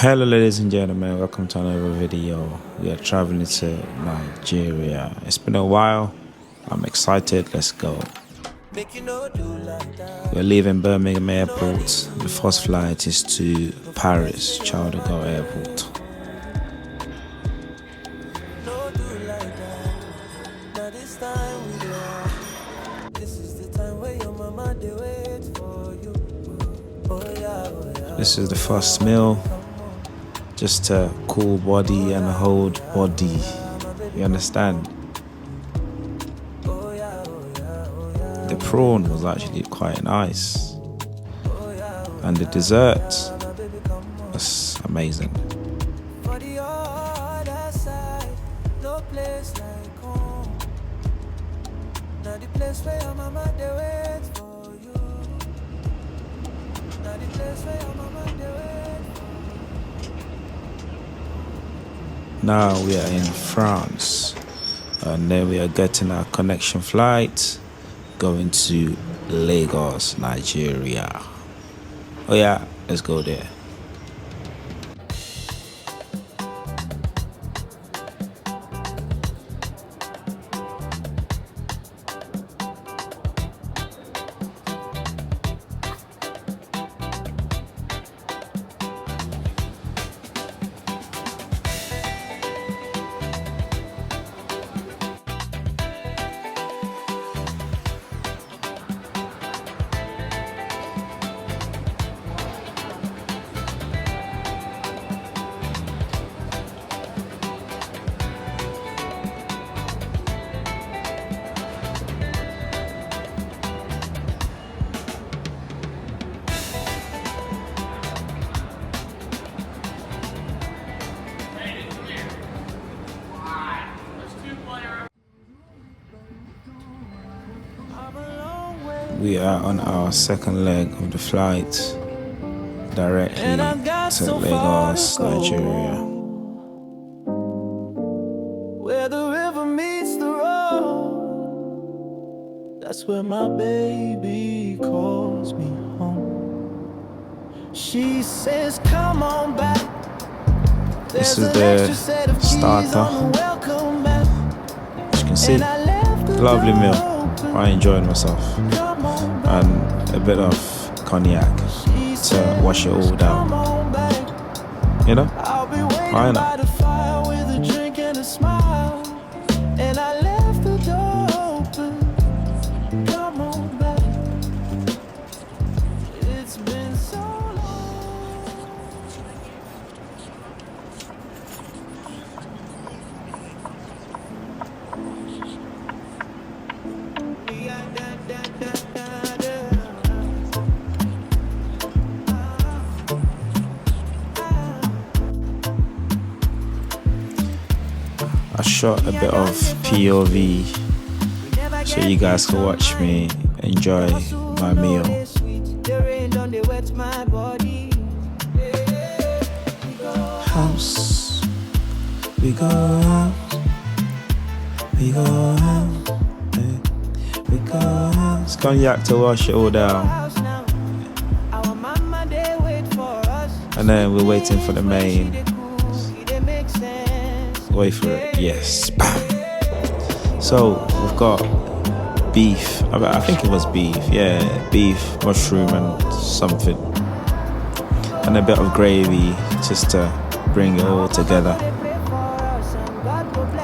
Hello ladies and gentlemen, welcome to another video. We are traveling to Nigeria. It's been a while. I'm excited. Let's go. We're leaving Birmingham Airport. The first flight is to Paris, Charles de Gaulle Airport. This is the first meal. Just a cool body and a hold body. You understand? The prawn was actually quite nice. And the dessert was amazing. Now we are in France, and then we are getting our connection flight going to Lagos, Nigeria. Oh yeah, let's go there. We are on our second leg of the flight directly to Lagos, Nigeria. Where the river meets the road, that's where my baby calls me home. She says, come on back. This is the starter. As you can see, lovely meal. I enjoyed myself. And a bit of cognac to wash it all down. You know? Why not? I shot a bit of POV so you guys can watch me enjoy my meal. House, we go out, we go out, we go out. It's cognac to wash it all down. And then we're waiting for the main. Wait for it. Yes. Bam. So we've got beef. I think it was beef. Yeah, beef, mushroom, and something, and a bit of gravy just to bring it all together.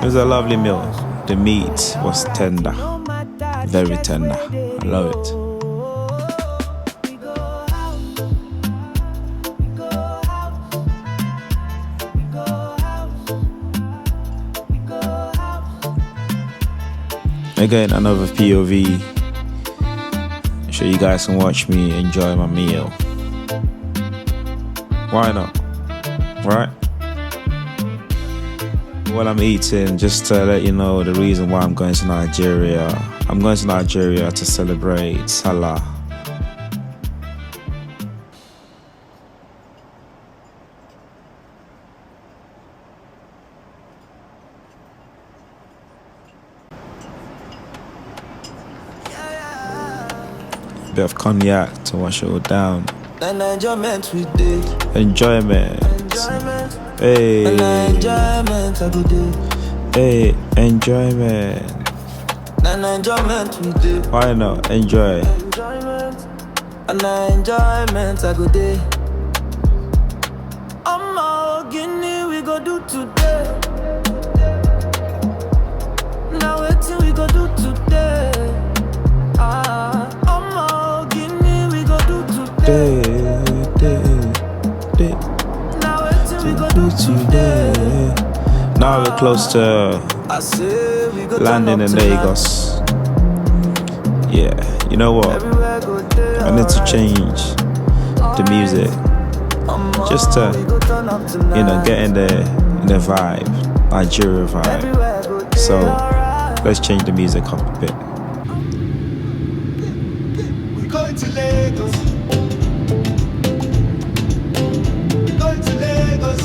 It was a lovely meal. The meat was tender, very tender. I love it. Again, another POV so you guys can watch me enjoy my meal. Why not? Right? While I'm eating, just to let you know the reason why I'm going to Nigeria. I'm going to Nigeria to celebrate Salah. Bit of cognac to wash it all down. And enjoyment we did. Enjoyment. Hey, enjoyment I go do. hey, enjoyment. Enjoyment we do. Why not? Enjoy. Enjoyment. Enjoyment I go do. Guinea we go do today. Now wetin we go do today? Guinea we go do today. Now wetin we go do today? Now we're close to I say we go landing in Lagos. Yeah, you know what? I need to change the music just to, you know, get in the vibe, Nigeria vibe. So let's change the music up a bit. We're going to Lagos. We're going to Lagos.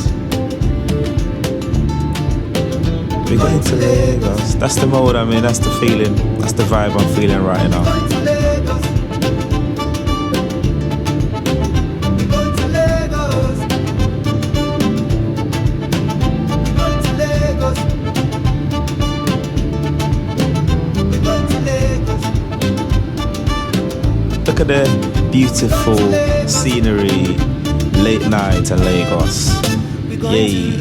We're going to Lagos. That's the mode I'm in, that's the feeling, that's the vibe I'm feeling right now. Going to Lagos. We're going to Lagos. We're going to Lagos. We're going to Lagos. Look at the beautiful scenery, late night in Lagos. Yay.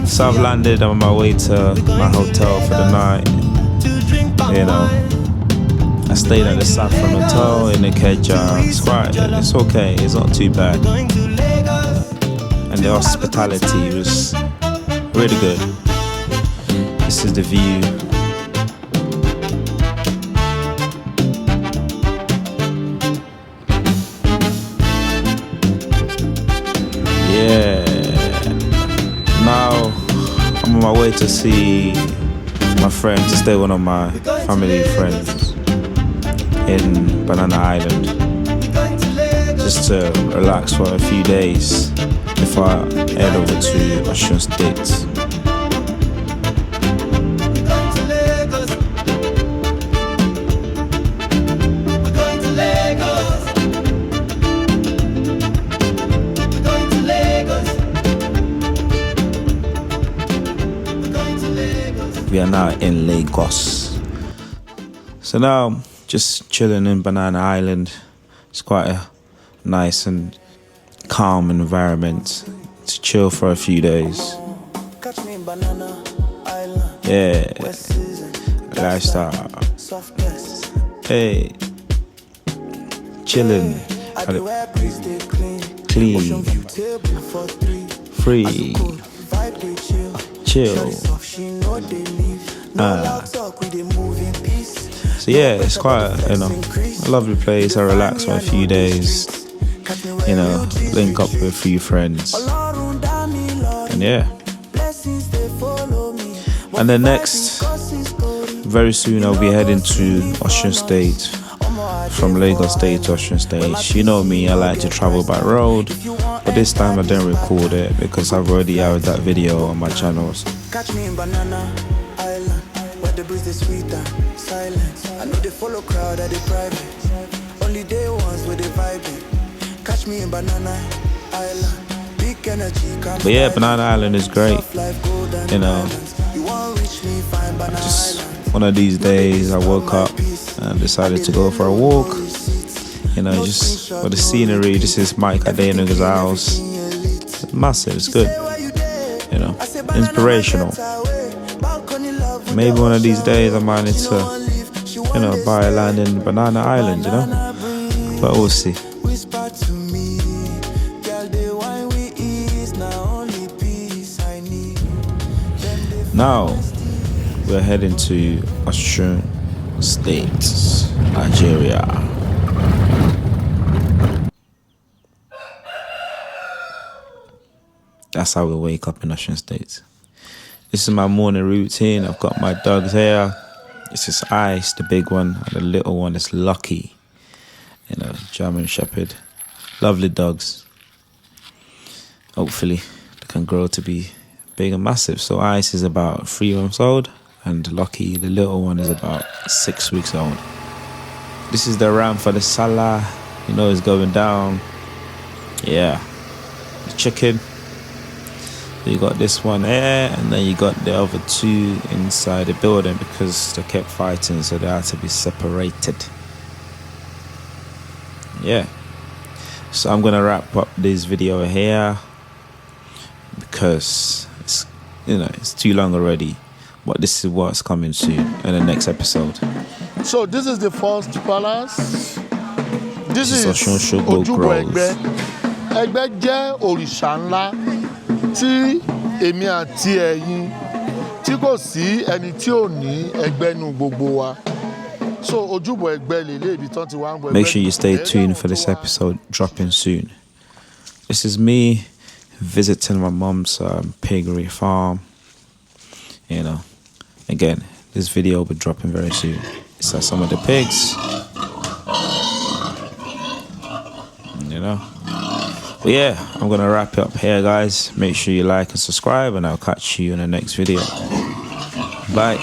So I've landed, I'm on my way to my hotel for the night. You know, I stayed at the Saffron Hotel in Ikeja. It's okay, it's not too bad. And the hospitality was really good. This is the view. Yeah. Now I'm on my way to see my friend, to stay with one of my family friends in Banana Island, just to relax for a few days before I head over to Osun State. We are now in Lagos. So now, just chilling in Banana Island. It's quite a nice and calm environment to chill for a few days. Yeah, lifestyle. Hey, chilling, clean, free, chill. So yeah, it's quite a lovely place. I relax for a few days, link up with a few friends, and yeah. And then next, very soon I'll be heading to Osun State, from Lagos State to Osun State. You know me, I like to travel by road, but this time I didn't record it because I've already aired that video on my channels. Catch me in Banana Island, where the breeze is sweet and silence. I know they follow crowd at the private, only day ones with the vibing. Catch me in Banana Island, big energy. But yeah, Banana Island is great. Just one of these days I woke up and decided to go for a walk. Just for the scenery. This is Mike Adenuga's house. It's massive, it's good. Inspirational. Maybe one of these days I might need to, buy a land in Banana Island, But we'll see. Now we're heading to Osun State, Nigeria. That's how we wake up in Osun State. This is my morning routine. I've got my dogs here. This is Ice, the big one, and the little one is Lucky. German Shepherd. Lovely dogs. Hopefully they can grow to be big and massive. So Ice is about 3 months old, and Lucky, the little one, is about 6 weeks old. This is the ramp for the Salah. It's going down. Yeah. chicken. You got this one here, and then you got the other two inside the building because they kept fighting, so they had to be separated. Yeah. So I'm gonna wrap up this video here because it's too long already. But this is what's coming soon in the next episode. So this is the first palace. This is Oshun-Osogbo Ojúbọ Ẹgbẹ́. Ẹgbẹ́ jẹ́ òrìṣà ńlá tí èmi àti ẹ̀yin tí kò sí ẹni tí ò ní ẹgbẹ́ nínú gbogbo wa. So Ojúbọ Ẹgbẹ́ lélẹ̀ ibi tán ti wá ń gbọ́ ẹgbẹ́. Make sure you stay tuned for this episode dropping soon. This is me visiting my mom's piggery farm. Again, this video will be dropping very soon. It's some of the pigs. But yeah, I'm gonna wrap it up here, guys. Make sure you like and subscribe, and I'll catch you in the next video. Bye.